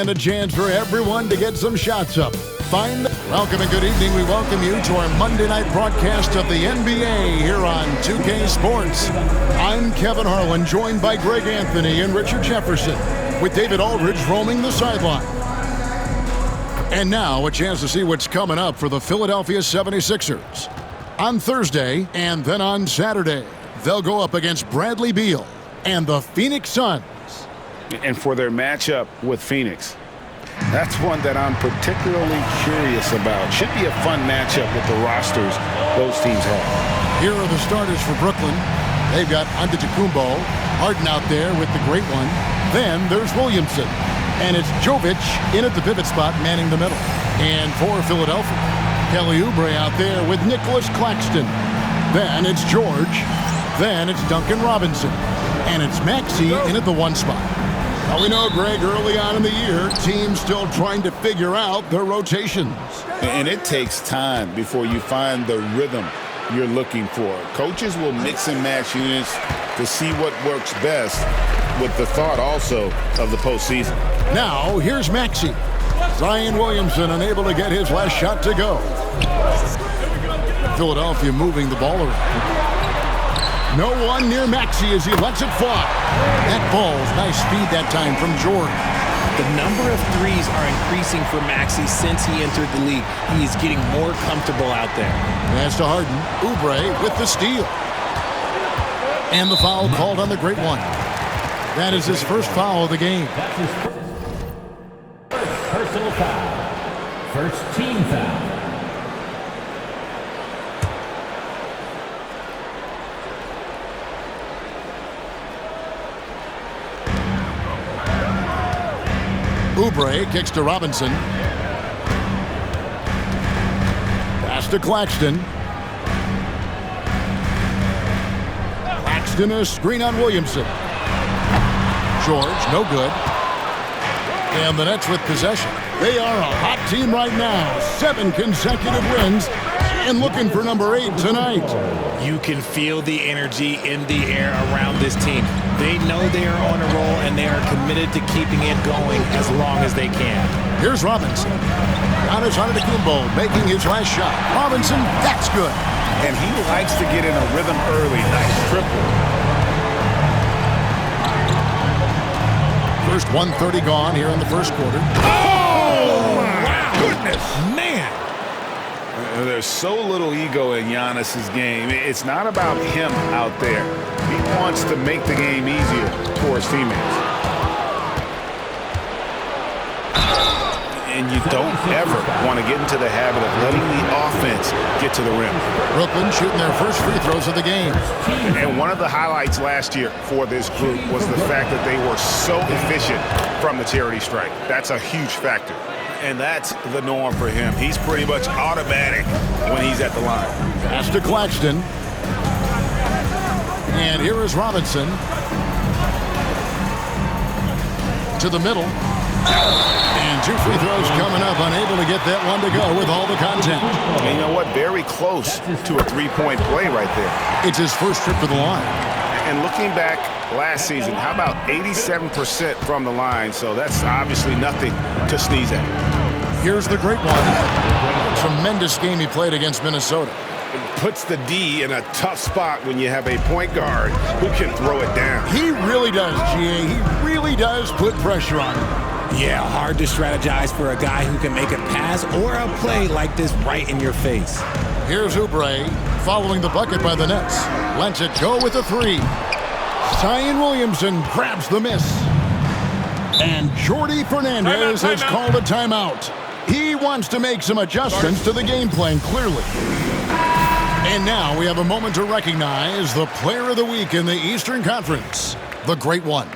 And a chance for everyone to get some shots up. Welcome and good evening. We welcome you to our Monday night broadcast of the NBA here on 2K Sports. I'm Kevin Harlan, joined by Greg Anthony and Richard Jefferson, with David Aldridge roaming the sideline. And now a chance to see what's coming up for the Philadelphia 76ers. On Thursday and then on Saturday, they'll go up against Bradley Beal and the Phoenix Suns. And for their matchup with Phoenix, that's one that I'm particularly curious about. Should be a fun matchup with the rosters those teams have. Here are the starters for Brooklyn. They've got Antetokounmpo, Harden out there with the great one. Then there's Williamson. And it's Jovic in at the pivot spot, manning the middle. And for Philadelphia, Kelly Oubre out there with Nicholas Claxton. Then it's George. Then it's Duncan Robinson. And it's Maxey in at the one spot. Now we know, Greg, early on in the year, teams still trying to figure out their rotations. And it takes time before you find the rhythm you're looking for. Coaches will mix and match units to see what works best, with the thought also of the postseason. Now, here's Maxey. Zion Williamson unable to get his last shot to go. Philadelphia moving the ball around. No one near Maxey as he lets it fly. That ball's nice speed that time from George. The number of threes are increasing for Maxey since he entered the league. He is getting more comfortable out there. Pass to Harden. Oubre with the steal. And the foul called on the great one. That is his first foul of the game. That's his first personal foul. First team foul. Oubre kicks to Robinson. Pass to Claxton. Claxton a screen on Williamson. George, no good. And the Nets with possession. They are a hot team right now. 7 consecutive wins and looking for number 8 tonight. You can feel the energy in the air around this team. They know they are on a roll, and they are committed to keeping it going as long as they can. Here's Robinson. Giannis Antetokounmpo making his last shot. Robinson, that's good. And he likes to get in a rhythm early. Nice triple. First 1:30 gone here in the first quarter. Oh, my goodness. Man. There's so little ego in Giannis's game. It's not about him out there. He wants to make the game easier for his teammates. And you don't ever want to get into the habit of letting the offense get to the rim. Brooklyn shooting their first free throws of the game. And one of the highlights last year for this group was the fact that they were so efficient from the charity stripe. That's a huge factor. And that's the norm for him. He's pretty much automatic when he's at the line. Pass to Claxton. And here is Robinson. To the middle. And 2 free throws coming up. Unable to get that one to go with all the content. And you know what? Very close to a three-point play right there. It's his first trip to the line. And looking back last season, how about 87% from the line? So that's obviously nothing to sneeze at. Here's the great one. Tremendous game he played against Minnesota. It puts the D in a tough spot when you have a point guard who can throw it down. He really does, GA. He really does put pressure on him. Yeah, hard to strategize for a guy who can make a pass or a play like this right in your face. Here's Oubre following the bucket by the Nets. Lets it go with a 3. Zion Williamson grabs the miss. And Jordi Fernandez has called a timeout. He wants to make some adjustments to the game plan, clearly. And now we have a moment to recognize the player of the week in the Eastern Conference, the great one.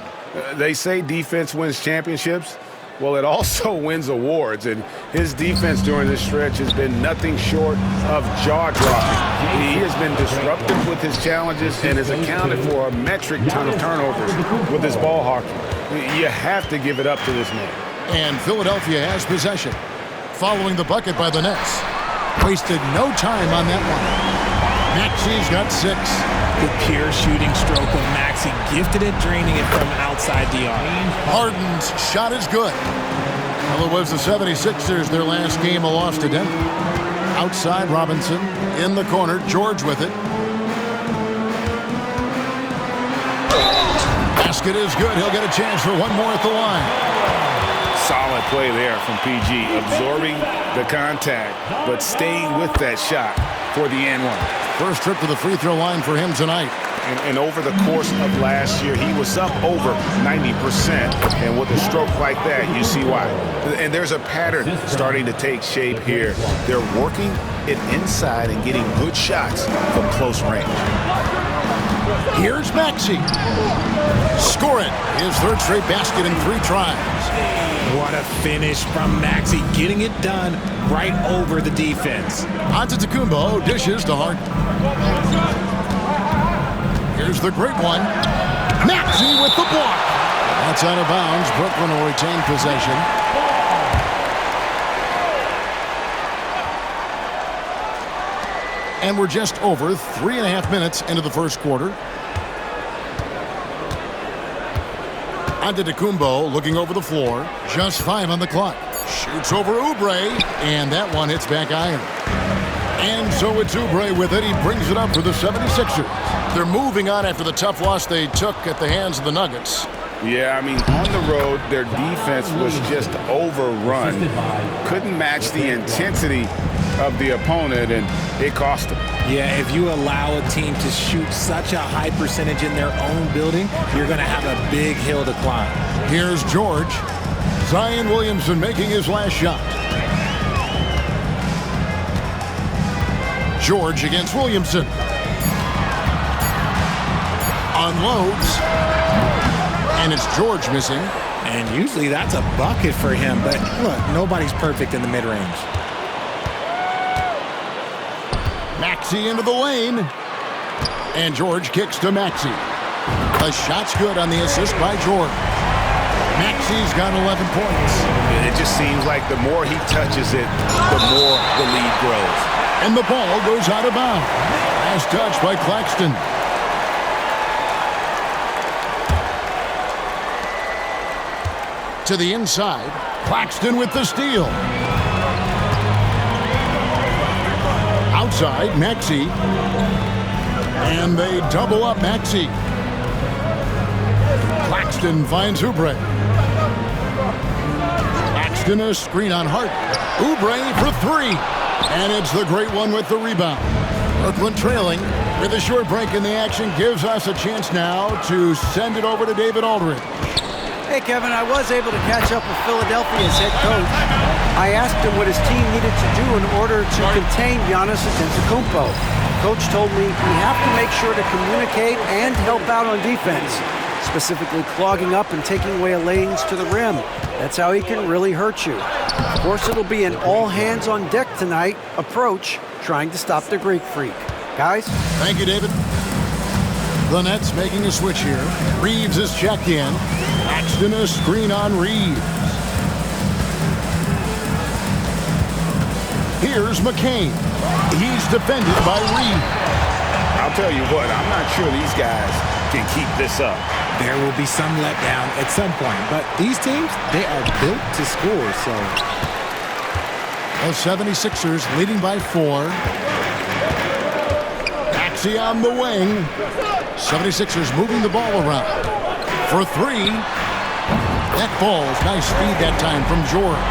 They say defense wins championships. Well, it also wins awards, and his defense during this stretch has been nothing short of jaw-dropping. He has been disruptive with his challenges and has accounted for a metric ton of turnovers with his ball hockey. You have to give it up to this man. And Philadelphia has possession. Following the bucket by the Nets. Wasted no time on that one. Maxey's got 6. The pure shooting stroke of Maxey, gifted at draining it from outside the arc. Harden's shot is good. Well, it was the 76ers, their last game, a loss to Denver. Outside, Robinson in the corner. George with it. Basket is good. He'll get a chance for one more at the line. Solid play there from PG, absorbing the contact, but staying with that shot for the and one. First trip to the free throw line for him tonight. And over the course of last year, he was up over 90%. And with a stroke like that, you see why. And there's a pattern starting to take shape here. They're working it inside and getting good shots from close range. Here's Maxey. Score it. His third straight basket in 3 tries. What a finish from Maxey, getting it done right over the defense. Antetokounmpo dishes to Harden. Here's the great one. Maxey with the block. That's out of bounds. Brooklyn will retain possession. And we're just over 3.5 minutes into the first quarter. Antetokounmpo looking over the floor. Just 5 on the clock. Shoots over Oubre, and that one hits back iron. And so it's Oubre with it. He brings it up for the 76ers. They're moving on after the tough loss they took at the hands of the Nuggets. Yeah, I mean, on the road, their defense was just overrun. Couldn't match the intensity of the opponent, and it cost them. Yeah, if you allow a team to shoot such a high percentage in their own building, you're going to have a big hill to climb. Here's George. Zion Williamson making his last shot. George against Williamson. Unloads. And it's George missing. And usually that's a bucket for him, but look, nobody's perfect in the mid-range. Maxey into the lane. And George kicks to Maxey. The shot's good on the assist by George. Maxey's got 11 points. And it just seems like the more he touches it, the more the lead grows. And the ball goes out of bounds. Last touch by Claxton. To the inside. Claxton with the steal. Outside, Maxey. And they double up Maxey. Claxton finds Oubre. Claxton a screen on Hart. Oubre for 3. And it's the great one with the rebound. Brooklyn trailing with a short break in the action gives us a chance now to send it over to David Aldridge. Hey, Kevin, I was able to catch up with Philadelphia's head coach. I asked him what his team needed to do in order to contain Giannis Antetokounmpo. Coach told me we have to make sure to communicate and help out on defense, specifically clogging up and taking away lanes to the rim. That's how he can really hurt you. Of course, it'll be an all-hands-on-deck tonight approach, trying to stop the Greek Freak. Guys? Thank you, David. The Nets making a switch here. Reeves is checked in. Claxton a screen on Reeves. Here's McCain. He's defended by Reeves. I'll tell you what, I'm not sure these guys can keep this up. There will be some letdown at some point, but these teams, they are built to score, so. The 76ers leading by 4. Maxey on the wing. 76ers moving the ball around. For 3. That falls. Nice speed that time from George.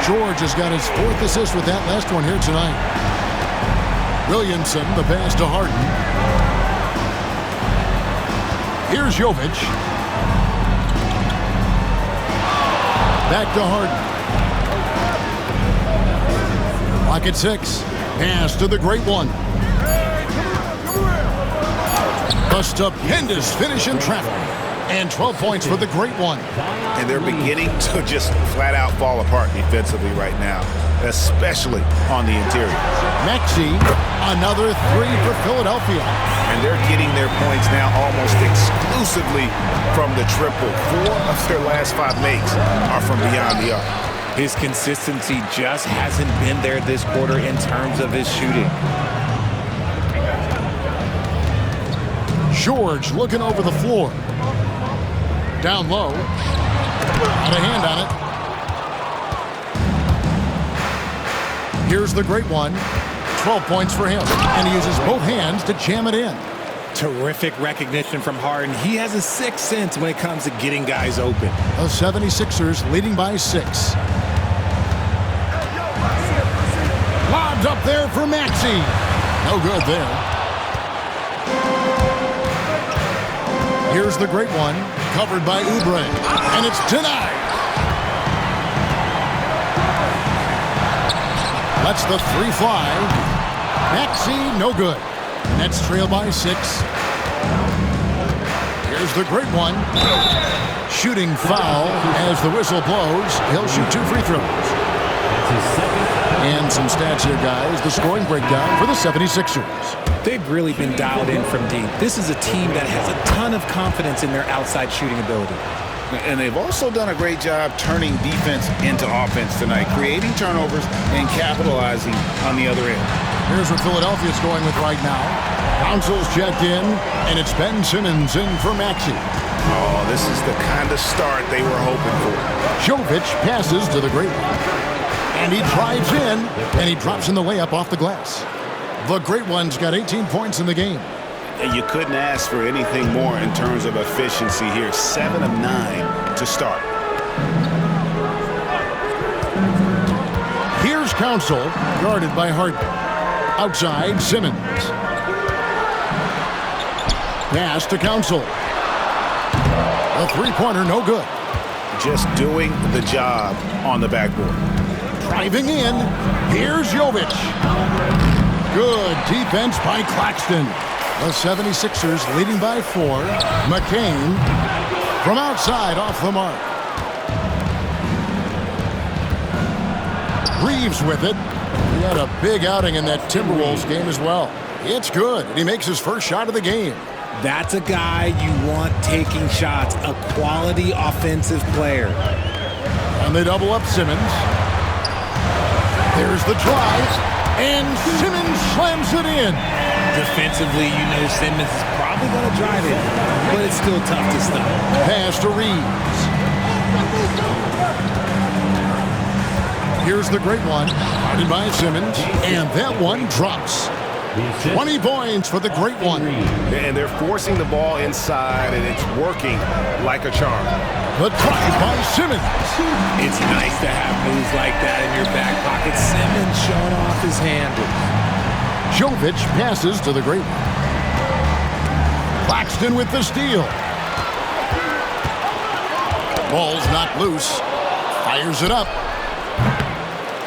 George has got his 4th assist with that last one here tonight. Williamson, the pass to Harden. Here's Jovic. Back to Harden. Clock at 6. Pass to the great one. A stupendous finish in traffic. And 12 points for the great one. And they're beginning to just flat out fall apart defensively right now, especially on the interior. Maxey, another 3 for Philadelphia. And they're getting their points now almost exclusively from the triple. 4 of their last 5 makes are from beyond the arc. His consistency just hasn't been there this quarter in terms of his shooting. George looking over the floor. Down low. Got a hand on it. Here's the great one. 12 points for him. And he uses both hands to jam it in. Terrific recognition from Harden. He has a sixth sense when it comes to getting guys open. The 76ers leading by 6. Lobs up there for Maxey. No good there. Here's the great one. Covered by Oubre. And it's denied. Lets the 3 fly. Maxey, no good. Nets trail by 6. Here's the great one. Shooting foul as the whistle blows. He'll shoot 2 free throws. And some stats here, guys. The scoring breakdown for the 76ers. They've really been dialed in from deep. This is a team that has a ton of confidence in their outside shooting ability. And they've also done a great job turning defense into offense tonight, creating turnovers and capitalizing on the other end. Here's what Philadelphia's going with right now. Council's checked in, and it's Ben Simmons in for Maxey. Oh, this is the kind of start they were hoping for. Jovic passes to the great one. And he drives in, and he drops in the layup off the glass. The great one's got 18 points in the game. And you couldn't ask for anything more in terms of efficiency here. 7 of 9 to start. Here's Council, guarded by Harden. Outside, Simmons. Pass to Council. A three-pointer, no good. Just doing the job on the backboard. Driving in, here's Jovic. Good defense by Claxton. The 76ers leading by 4. McCain from outside off the mark. Reeves with it. He had a big outing in that Timberwolves game as well. It's good. He makes his first shot of the game. That's a guy you want taking shots, a quality offensive player. And they double up Simmons. There's the drive, and Simmons slams it in. Defensively, you know Simmons is probably going to drive it, but it's still tough to stop. Pass to Reeves. Here's the great one, guarded by Simmons, and that one drops. 20 points for the great one. And they're forcing the ball inside, and it's working like a charm. The drive by Simmons. It's nice to have moves like that in your back pocket. Simmons showing off his handle. Jovic passes to the great one. Claxton with the steal. Ball's not loose. Fires it up.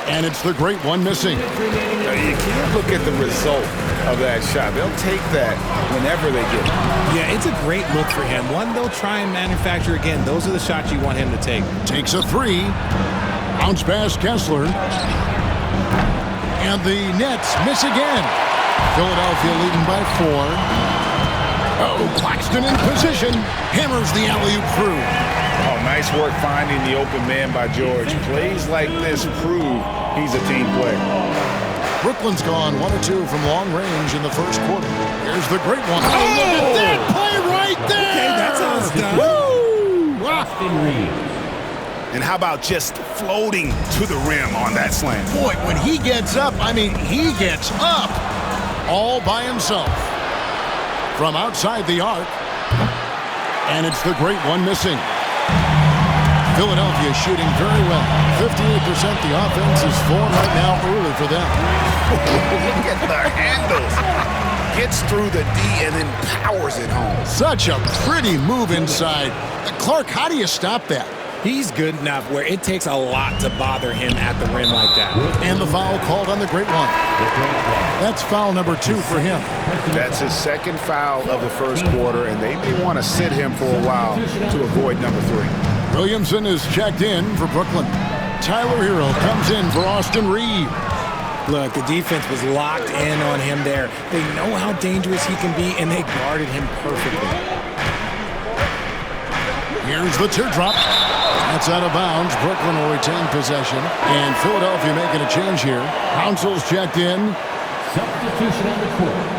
And it's the great one missing. You can't look at the result of that shot. They'll take that whenever they get it. Yeah, it's a great look for him. One they'll try and manufacture again. Those are the shots you want him to take. Takes a 3. Bounce pass Kessler. And the Nets miss again. Philadelphia leading by 4. Oh, Claxton in position. Hammers the alley-oop through. Oh, nice work finding the open man by George. Plays like this prove he's a team player. Brooklyn's gone 1 or 2 from long range in the first quarter. Here's the great one. Oh, look at that play right there. Okay, that's how it's done. Woo! Austin Reeves. And how about just floating to the rim on that slam? Boy, when he gets up, I mean, he gets up all by himself. From outside the arc. And it's the great one missing. Philadelphia shooting very well. 58%. The offense is formed right now early for them. Look at the handles. Gets through the D and then powers it home. Such a pretty move inside. Clark, how do you stop that? He's good enough where it takes a lot to bother him at the rim like that. And the foul called on the great one. That's foul number 2 for him. That's his second foul of the first quarter, and they may want to sit him for a while to avoid number 3. Williamson is checked in for Brooklyn. Tyler Hero comes in for Austin Reeves. Look, the defense was locked in on him there. They know how dangerous he can be, and they guarded him perfectly. Here's the teardrop. That's out of bounds. Brooklyn will retain possession. And Philadelphia making a change here. Council's checked in. Substitution on the court.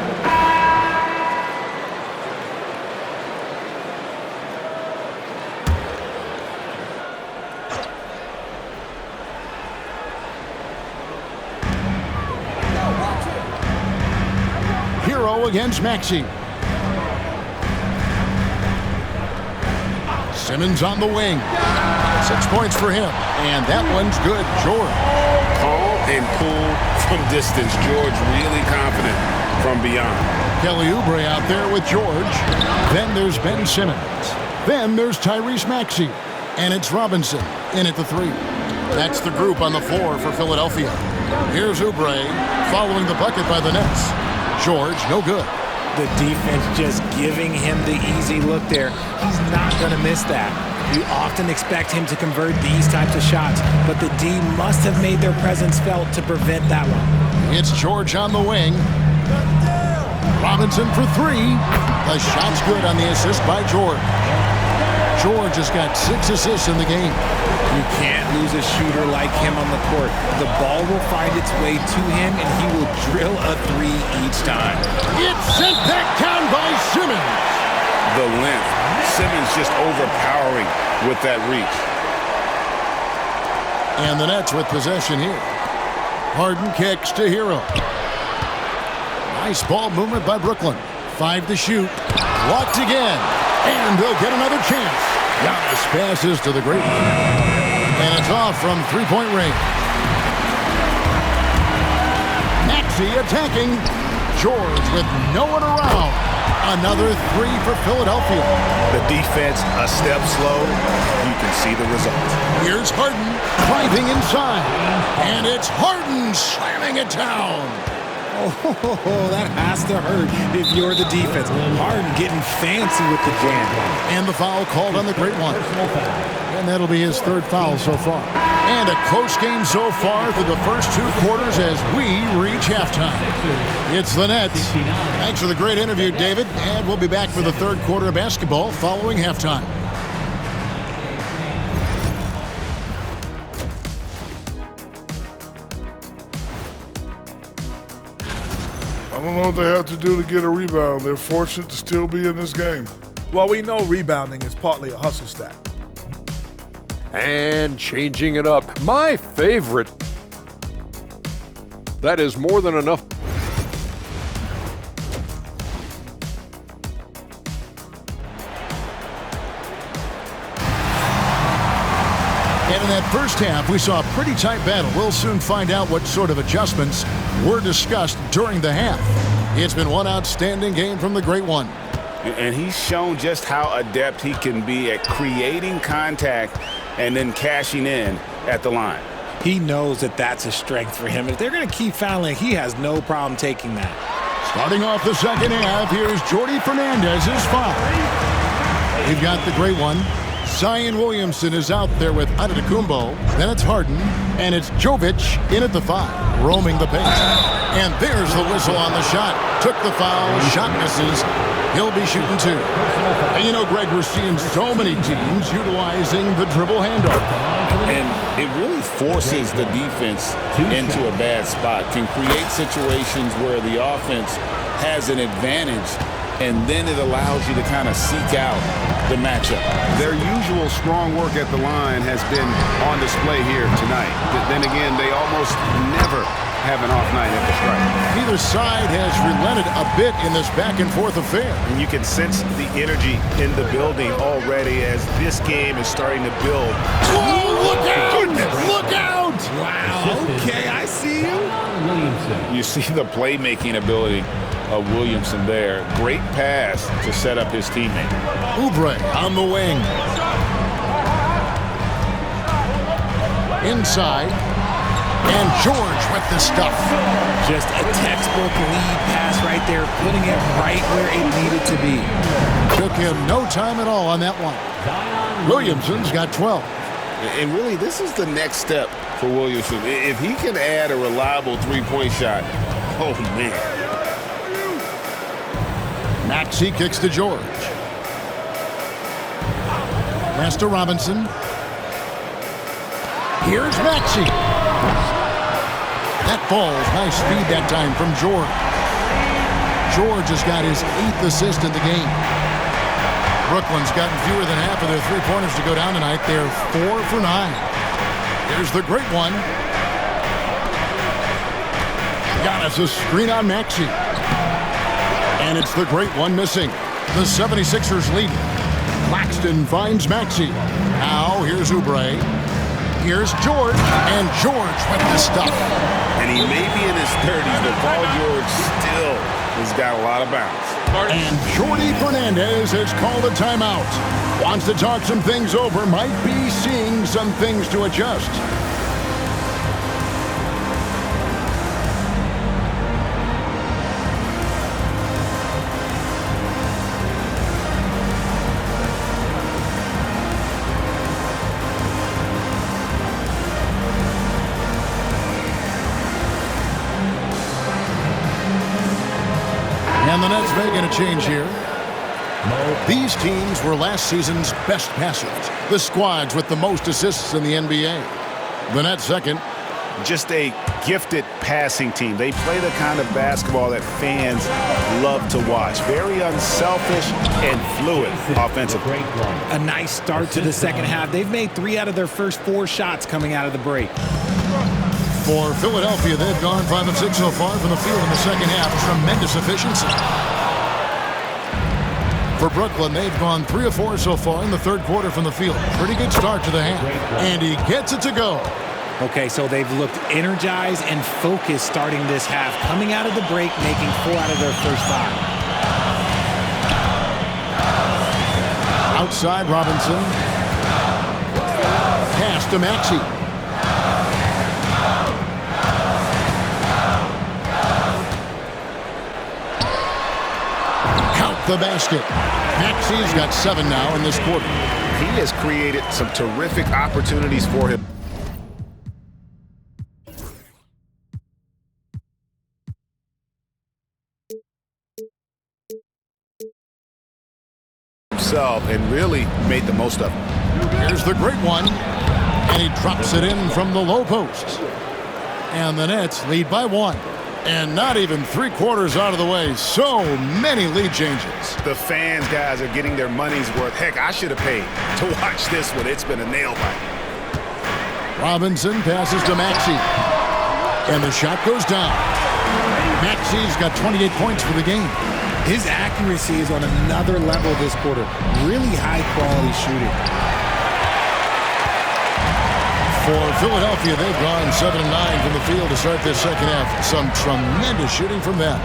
against Maxey. Simmons on the wing. 6 points for him. And that one's good. George. Call and pull from distance. George really confident from beyond. Kelly Oubre out there with George. Then there's Ben Simmons. Then there's Tyrese Maxey. And it's Robinson in at the 3. That's the group on the floor for Philadelphia. Here's Oubre following the bucket by the Nets. George, no good. The defense just giving him the easy look there. He's not going to miss that. You often expect him to convert these types of shots, but the D must have made their presence felt to prevent that one. It's George on the wing. Robinson for 3. The shot's good on the assist by George. George has got 6 assists in the game. You can't lose a shooter like him on the court. The ball will find its way to him, and he will drill a 3 each time. It's sent back down by Simmons. The length. Simmons just overpowering with that reach. And the Nets with possession here. Harden kicks to Hero. Nice ball movement by Brooklyn. 5 to shoot. Blocked again. And they'll get another chance. Giannis passes to the great one. And it's off from three-point range. Maxey attacking. George with no one around. Another 3 for Philadelphia. The defense a step slow. You can see the result. Here's Harden driving inside. And it's Harden slamming it down. Oh, that has to hurt if you're the defense. Harden getting fancy with the jam. And the foul called on the great one. And that'll be his 3rd foul so far. And a close game so far through the first 2 quarters as we reach halftime. It's the Nets. Thanks for the great interview, David. And we'll be back for the 3rd quarter of basketball following halftime. I don't know what they have to do to get a rebound. They're fortunate to still be in this game. Well, we know rebounding is partly a hustle stat. And changing it up. My favorite. That is more than enough. And in that first half, we saw a pretty tight battle. We'll soon find out what sort of adjustments were discussed during the half. It's been one outstanding game from the great one. And he's shown just how adept he can be at creating contact and then cashing in at the line. He knows that that's a strength for him. If they're going to keep fouling, he has no problem taking that. Starting off the second half, here's Jordi Fernandez's foul. We've got the great one. Zion Williamson is out there with Antetokounmpo. Then it's Harden, and it's Jovic in at the 5, roaming the pace. And there's the whistle on the shot. Took the foul, shot misses. He'll be shooting 2. And you know, Greg, we're seeing so many teams utilizing the dribble handoff. And it really forces the defense into a bad spot, can create situations where the offense has an advantage, and then it allows you to kind of seek out the matchup. Their usual strong work at the line has been on display here tonight. But then again, they almost never have an off night at the stripe. Neither side has relented a bit in this back-and-forth affair. And you can sense the energy in the building already as this game is starting to build. Oh, look out! Look out! Wow, okay, I see you. You see the playmaking ability of Williamson there. Great pass to set up his teammate. Oubre on the wing. Inside. And George with the stuff. Just a textbook lead pass right there, putting it right where it needed to be. Took him no time at all on that one. Williamson's got 12. And really, this is the next step for Williamson. If he can add a reliable three-point shot, oh, man. Maxey kicks to George. Pass to Robinson. Here's Maxey. That falls. Nice speed that time from George. George has got his 8th assist in the game. Brooklyn's gotten fewer than half of their three-pointers to go down tonight. They're 4 for 9. Here's the great one. Giannis a screen on Maxey. And it's the great one missing. The 76ers lead. Claxton finds Maxey. Now here's Oubre. Here's George. And George with the stuff. And he may be in his 30s, but Paul George still has got a lot of bounce. And Jordi Fernandez has called a timeout. Wants to talk some things over. Might be seeing some things to adjust. And the Nets making a change here. These teams were last season's best passers. The squads with the most assists in the NBA. The Nets second. Just a gifted passing team. They play the kind of basketball that fans love to watch. Very unselfish and fluid offensively. A nice start to the second half. They've made 3 out of their first 4 shots coming out of the break. For Philadelphia, they've gone 5 of 6 so far from the field in the second half. Tremendous efficiency. For Brooklyn, they've gone 3 of 4 so far in the third quarter from the field. Pretty good start to the half. And he gets it to go. Okay, so they've looked energized and focused starting this half. Coming out of the break, making 4 out of their first 5. Outside Robinson. Pass to Maxey. The basket. Maxey's got 7 now in this quarter. He has created some terrific opportunities for him. Himself and really made the most of it. Here's the great one. And he drops it in from the low post. And the Nets lead by 1. And not even 3/4 out of the way. So many lead changes. The fans, guys, are getting their money's worth. Heck, I should have paid to watch this one. It's been a nail biter. Robinson passes to Maxey. And the shot goes down. Maxey's got 28 points for the game. His accuracy is on another level this quarter. Really high-quality shooting. For Philadelphia, they've gone 7 of 9 from the field to start this second half. Some tremendous shooting from them.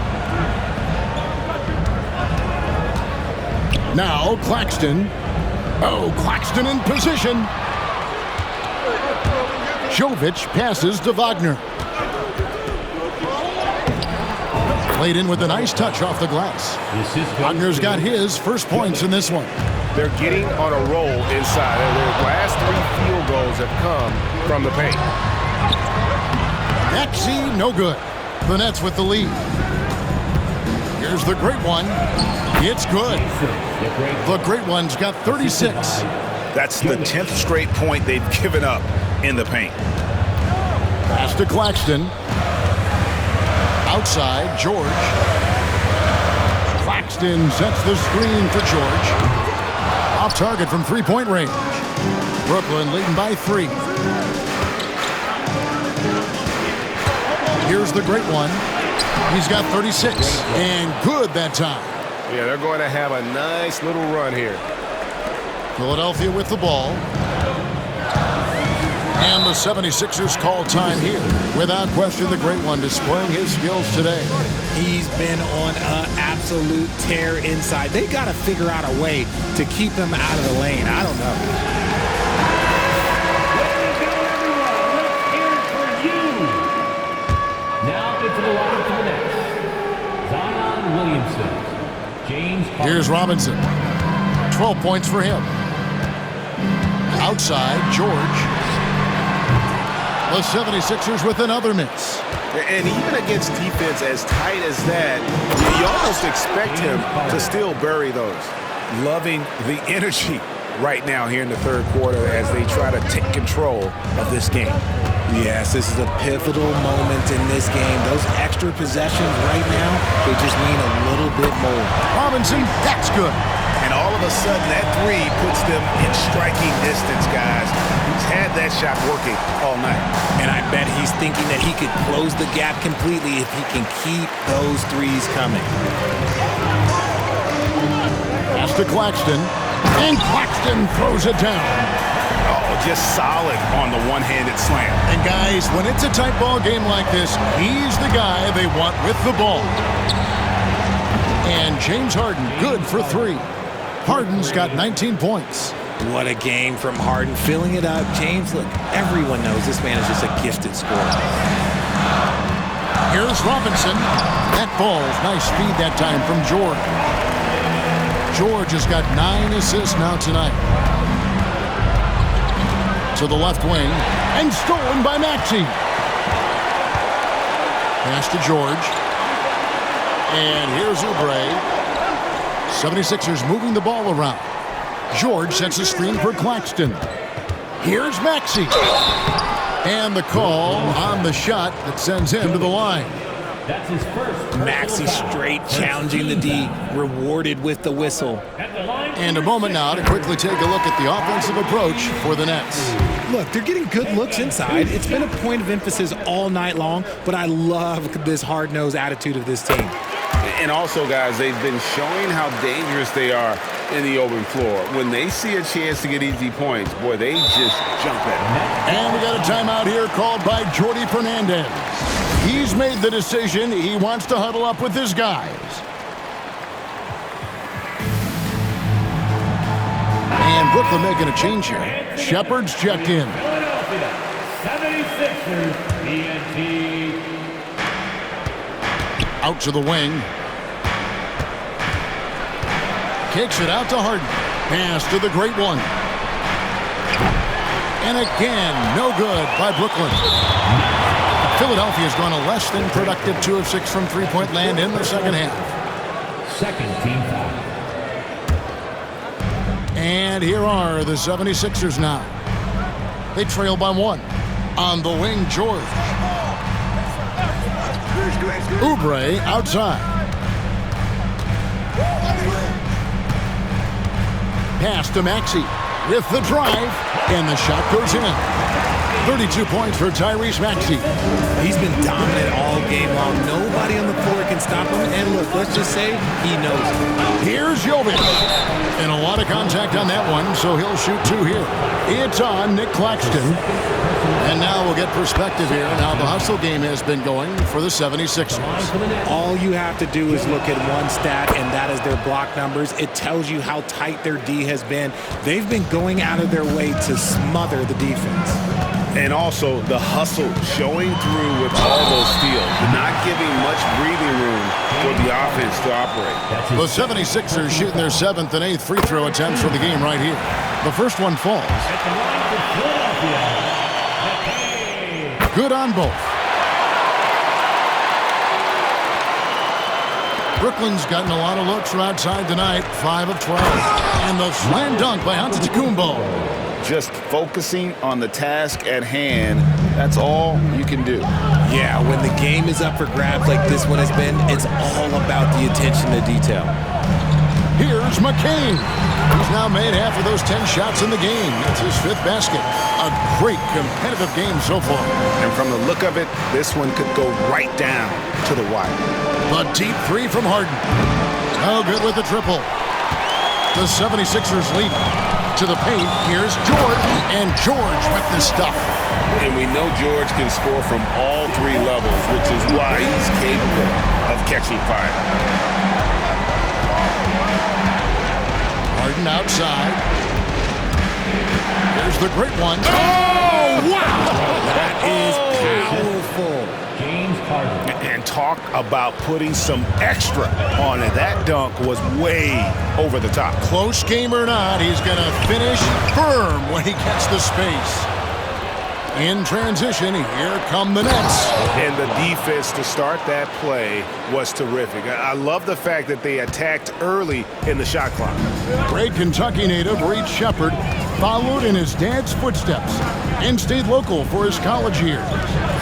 Now Claxton. Oh, Claxton in position. Jovic passes to Wagner. Played in with a nice touch off the glass. Wagner's got his first points in this one. They're getting on a roll inside. Their last 3 field goals have come from the paint. Maxey, no good. The Nets with the lead. Here's the great one. It's good. The great one's got 36. That's the 10th straight point they've given up in the paint. Pass to Claxton. Outside, George. Claxton sets the screen for George. Off target from 3-point range. Brooklyn leading by 3. Here's the great one. He's got 36. And good that time. Yeah, they're going to have a nice little run here. Philadelphia with the ball. And the 76ers call time here. Without question, the great one displaying his skills today. He's been on an absolute tear inside. They got to figure out a way to keep him out of the lane. I don't know. Now into the line for the Nets, Zion Williamson. James Harden. Here's Robinson. 12 points for him. Outside, George. The 76ers with another miss. And even against defense as tight as that, you almost expect him to still bury those. Loving the energy right now here in the third quarter as they try to take control of this game. Yes, this is a pivotal moment in this game. Those extra possessions right now, they just mean a little bit more. Robinson, that's good. And all of a sudden, that 3 puts them in striking distance, guys. He's had that shot working all night. And I bet he's thinking that he could close the gap completely if he can keep those threes coming. Pass to Claxton, and Claxton throws it down. Oh, just solid on the one-handed slam. And guys, when it's a tight ball game like this, he's the guy they want with the ball. And James Harden, good for 3. Harden's got 19 points. What a game from Harden, filling it up. James, look, everyone knows this man is just a gifted scorer. Here's Robinson. That ball's nice feed that time from George. George has got 9 assists now tonight. To the left wing, and stolen by Maxey. Pass to George. And here's Oubre. 76ers moving the ball around. George sets a screen for Claxton. Here's Maxey. And the call on the shot that sends him to the line. That's his first. Maxey straight challenging the D, rewarded with the whistle. And a moment now to quickly take a look at the offensive approach for the Nets. Look, they're getting good looks inside. It's been a point of emphasis all night long, but I love this hard-nosed attitude of this team. And also, guys, they've been showing how dangerous they are in the open floor. When they see a chance to get easy points, boy, they just jump at it. And we got a timeout here called by Jordi Fernandez. He's made the decision. He wants to huddle up with his guys. And Brooklyn making a change here. Shepard's checked in. 76ers, TNT. Out to the wing. Kicks it out to Harden. Pass to the great one. And again, no good by Brooklyn. Philadelphia's gone a less than productive 2 of 6 from three-point land in the second half. Second team foul. And here are the 76ers now. They trail by 1. On the wing, George. Oubre outside. Pass to Maxey with the drive, and the shot goes in. 32 points for Tyrese Maxey. He's been dominant all game long. Nobody on the floor can stop him. And look, let's just say he knows it. Here's Jovic. And a lot of contact on that one, so he'll shoot 2 here. It's on Nick Claxton. And now we'll get perspective here on how the hustle game has been going for the 76ers. All you have to do is look at one stat, and that is their block numbers. It tells you how tight their D has been. They've been going out of their way to smother the defense. And also the hustle showing through with all those steals, not giving much breathing room for the offense to operate. The 76ers shooting their 7th and 8th free throw attempts for the game right here. The first one falls. Good on both. Brooklyn's gotten a lot of looks from outside tonight, 5 of 12. And the slam dunk by Antetokounmpo. Just focusing on the task at hand, that's all you can do. Yeah, when the game is up for grabs like this one has been, it's all about the attention to detail. Here's McCain. He's now made half of those 10 shots in the game. That's his 5th basket. A great competitive game so far. And from the look of it, this one could go right down to the wire. The deep 3 from Harden. Oh, good with the triple. The 76ers lead. To the paint, here's George, and George with the stuff. And we know George can score from all 3 levels, which is why he's capable of catching fire. Harden outside. Here's the great one. Oh, wow! That is powerful. James Harden. And talk about putting some extra on it. That dunk was way over the top. Close game or not, he's going to finish firm when he gets the space. In transition, here come the Nets. And the defense to start that play was terrific. I love the fact that they attacked early in the shot clock. Great Kentucky native Reed Shepard followed in his dad's footsteps and stayed local for his college years.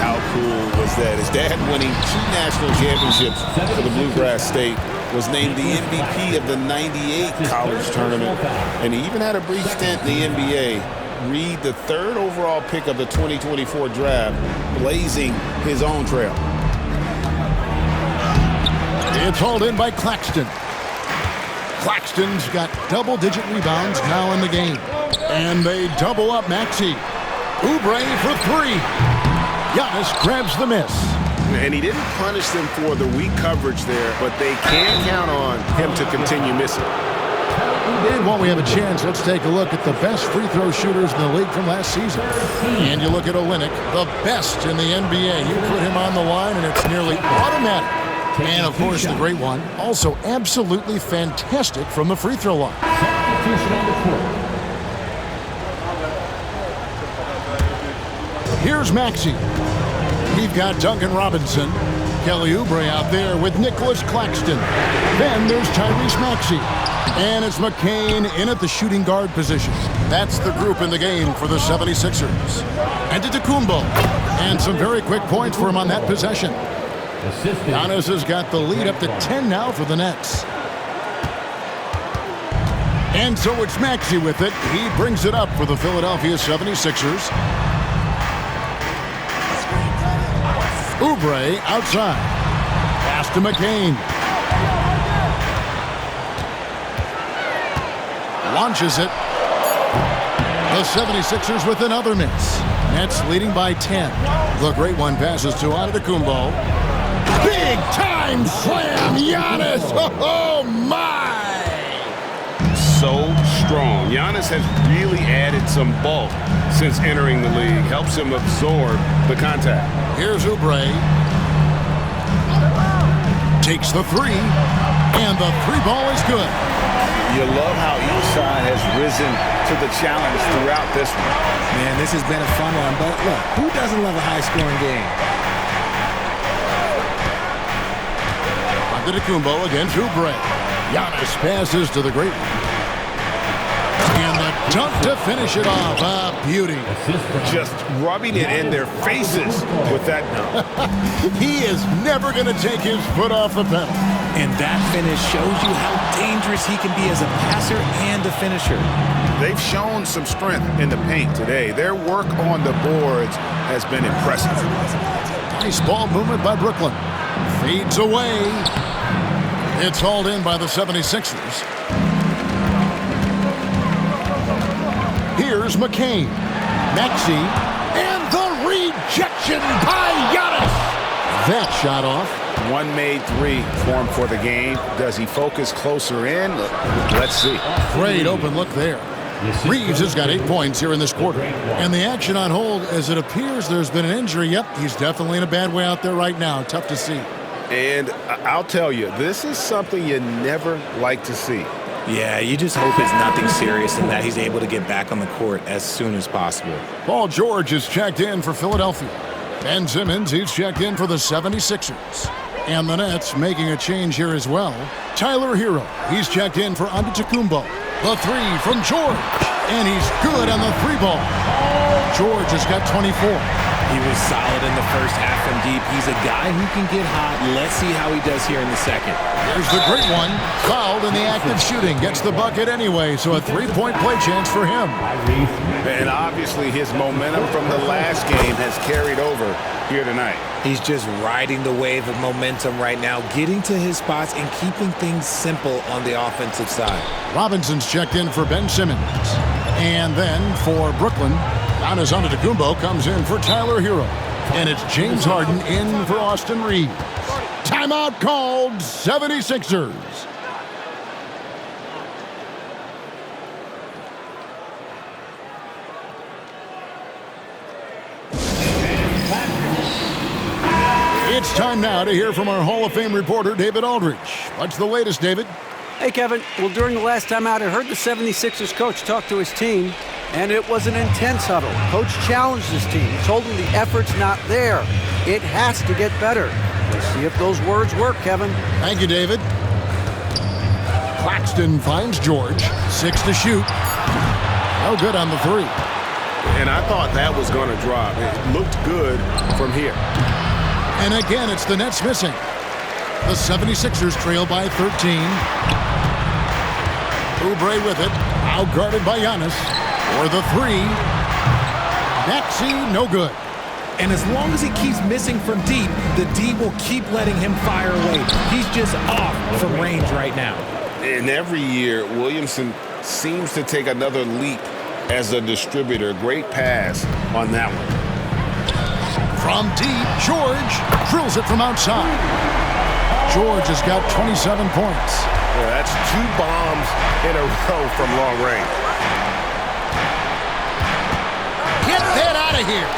How cool was that? His dad winning 2 national championships for the Bluegrass State, was named the MVP of the '98 college tournament, and he even had a brief stint in the NBA. Reed, the 3rd overall pick of the 2024 draft, blazing his own trail. It's hauled in by Claxton. Claxton's got double-digit rebounds now in the game. And they double up Maxey. Oubre for 3. Giannis grabs the miss. And he didn't punish them for the weak coverage there, but they can count on him to continue missing. And while we have a chance, let's take a look at the best free throw shooters in the league from last season. And you look at Olynyk, the best in the NBA. You put him on the line, and it's nearly automatic. And, of course, the great one, also absolutely fantastic from the free throw line. Here's Maxey. We've got Duncan Robinson, Kelly Oubre out there with Nicholas Claxton. Then there's Tyrese Maxey. And it's McCain in at the shooting guard position. That's the group in the game for the 76ers. And Antetokounmpo. And some very quick points for him on that possession. Giannis has got the lead up to 10 now for the Nets. And so it's Maxey with it. He brings it up for the Philadelphia 76ers. Oubre outside. Pass to McCain. Launches it. The 76ers with another miss. Nets leading by 10. The great one passes to Antetokounmpo. Big time slam, Giannis. Oh my! So strong. Giannis has really added some bulk since entering the league. Helps him absorb the contact. Here's Oubre. Takes the 3. And the 3 ball is good. You love how each side has risen to the challenge throughout this one. Man, this has been a fun one, but look, who doesn't love a high-scoring game? Antetokounmpo against Oubre. Giannis passes to the great one. And the dunk to finish it off. A beauty. Just rubbing it in their faces with that dunk. He is never going to take his foot off the pedal. And that finish shows you how dangerous he can be as a passer and a finisher. They've shown some strength in the paint today. Their work on the boards has been impressive. Nice ball movement by Brooklyn. Fades away. It's hauled in by the 76ers. Here's McCain. Maxey. And the rejection by Giannis. That shot off. One made 3 for him for the game. Does he focus closer in? Let's see. Great open look there. Reeves has got 8 points here in this quarter. And the action on hold, as it appears there's been an injury. Yep, he's definitely in a bad way out there right now. Tough to see. And I'll tell you, this is something you never like to see. Yeah, you just hope it's nothing serious and that he's able to get back on the court as soon as possible. Paul George is checked in for Philadelphia. Ben Simmons, he's checked in for the 76ers. And the Nets making a change here as well. Tyler Hero, he's checked in for Antetokounmpo. The 3 from George. And he's good on the 3 ball. George has got 24. He was solid in the first half from deep. He's a guy who can get hot. Let's see how he does here in the second. Here's the great one. Fouled in the act of shooting. Gets the bucket anyway, so a 3-point play chance for him. And obviously his momentum from the last game has carried over here tonight. He's just riding the wave of momentum right now, getting to his spots and keeping things simple on the offensive side. Robinson's checked in for Ben Simmons. And then for Brooklyn, Giannis Antetokounmpo comes in for Tyler Hero. And it's James Harden in for Austin Reeves. Timeout called, 76ers. It's time now to hear from our Hall of Fame reporter, David Aldridge. What's the latest, David? Hey, Kevin. Well, during the last time out, I heard the 76ers coach talk to his team, and it was an intense huddle. Coach challenged his team. He told them the effort's not there. It has to get better. Let's see if those words work, Kevin. Thank you, David. Claxton finds George. 6 to shoot. No good on the 3. And I thought that was going to drop. It looked good from here. And again, it's the Nets missing. The 76ers trail by 13. Oubre with it. Outguarded by Giannis. For the three. Maxey, no good. And as long as he keeps missing from deep, the D will keep letting him fire away. He's just off from range right now. And every year, Williamson seems to take another leap as a distributor. Great pass on that one. From deep, George drills it from outside. George has got 27 points. Yeah, that's 2 bombs in a row from long range. Get that out of here.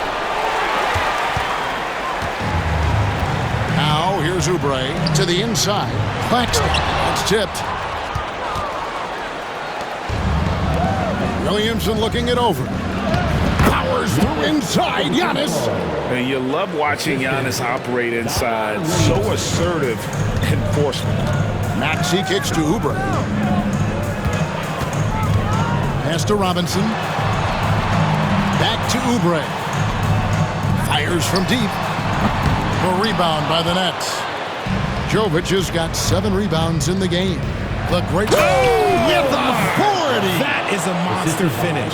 Now here's Oubre to the inside. Claxton. It's tipped. Williamson looking it over. Powers through inside. Giannis. And you love watching Giannis operate inside. So assertive enforcement. Maxey kicks to Oubre. Pass to Robinson. Back to Oubre. Fires from deep. A rebound by the Nets. Jovic has got 7 rebounds in the game. The great with authority. That is a monster finish.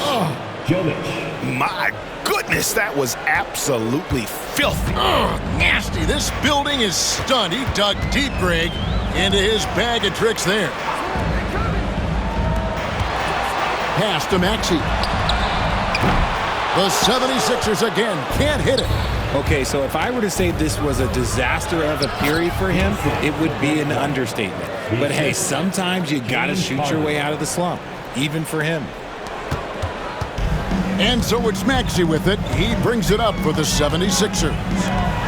Jovic. My goodness, that was absolutely filthy. Nasty. This building is stunned. He dug deep, Greg, into his bag of tricks there. Pass to Maxey. The 76ers again can't hit it. Okay, so if I were to say this was a disaster of a period for him, it would be an understatement. But hey, sometimes you gotta shoot your way out of the slump, even for him. And so it's Maxey with it. He brings it up for the 76ers.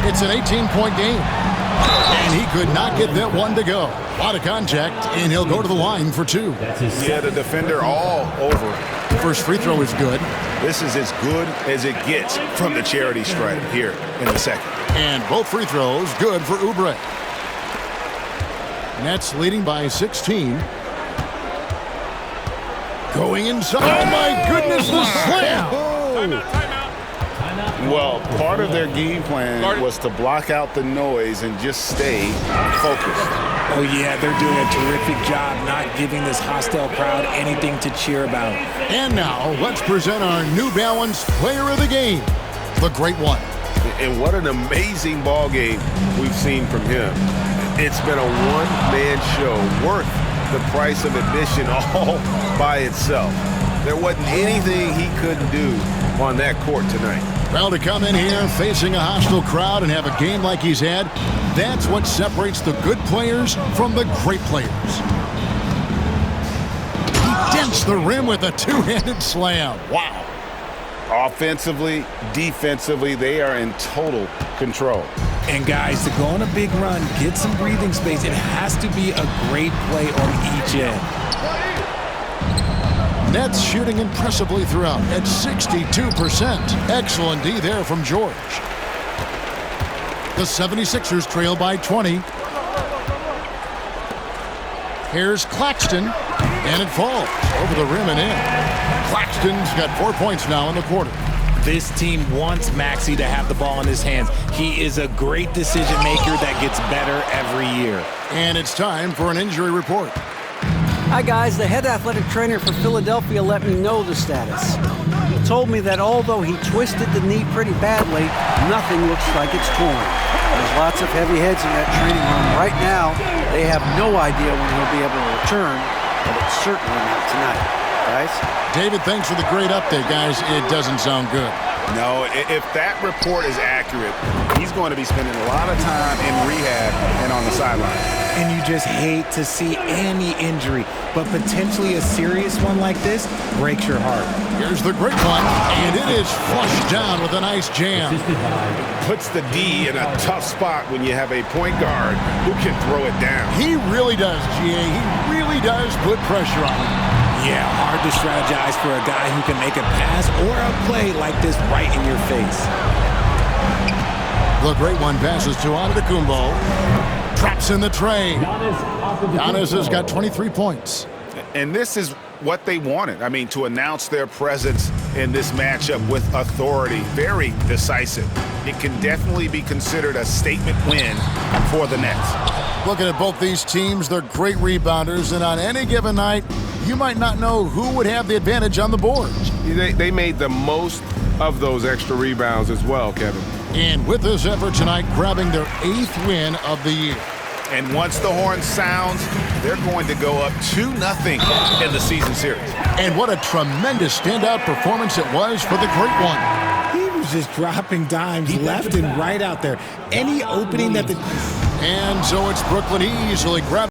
It's an 18-point game. And he could not get that one to go. A lot of contact, and he'll go to the line for 2. Yeah, the defender all over it. First free throw is good. This is as good as it gets from the charity stripe here in the second. And both free throws good for Oubre. Nets leading by 16. Going inside. Oh, my goodness, the slam. Well, part of their game plan was to block out the noise and just stay focused. Oh, yeah, they're doing a terrific job not giving this hostile crowd anything to cheer about. And now, let's present our New Balance Player of the Game, the Great One. And what an amazing ball game we've seen from him. It's been a one-man show worth the price of admission all by itself. There wasn't anything he couldn't do on that court tonight. Well, to come in here facing a hostile crowd and have a game like he's had, that's what separates the good players from the great players. He dents the rim with a 2-handed slam. Wow. Offensively, defensively, they are in total control. And guys, to go on a big run, get some breathing space, it has to be a great play on each end. Nets shooting impressively throughout at 62%. Excellent D there from George. The 76ers trail by 20. Here's Claxton, and it falls over the rim and in. Claxton's got 4 points now in the quarter. This team wants Maxey to have the ball in his hands. He is a great decision maker that gets better every year. And it's time for an injury report. Hi guys, the head athletic trainer for Philadelphia let me know the status. He told me that although he twisted the knee pretty badly, nothing looks like it's torn. There's lots of heavy heads in that training room right now. They have no idea when he'll be able to return, but it's certainly not tonight. Guys? David, thanks for the great update, guys. It doesn't sound good. No, if that report is accurate, he's going to be spending a lot of time in rehab and on the sideline. And you just hate to see any injury, but potentially a serious one like this breaks your heart. Here's the great one, and it is flushed down with a nice jam. Puts the D in a tough spot when you have a point guard who can throw it down. He really does, GA. He really does put pressure on him. Yeah, hard to strategize for a guy who can make a pass or a play like this right in your face. The great one passes to Antetokounmpo. Traps in the tray. Giannis has got 23 points. And this is what they wanted. I mean, to announce their presence in this matchup with authority. Very decisive. It can definitely be considered a statement win for the Nets. Looking at both these teams, they're great rebounders, and on any given night, you might not know who would have the advantage on the boards. they made the most of those extra rebounds as well, Kevin. And with this effort tonight, grabbing their 8th win of the year. And once the horn sounds, they're going to go up 2-0 in the season series. And what a tremendous standout performance it was for the Great One. He was just dropping dimes left and right out there. Any opening that the... And so it's Brooklyn easily grabbing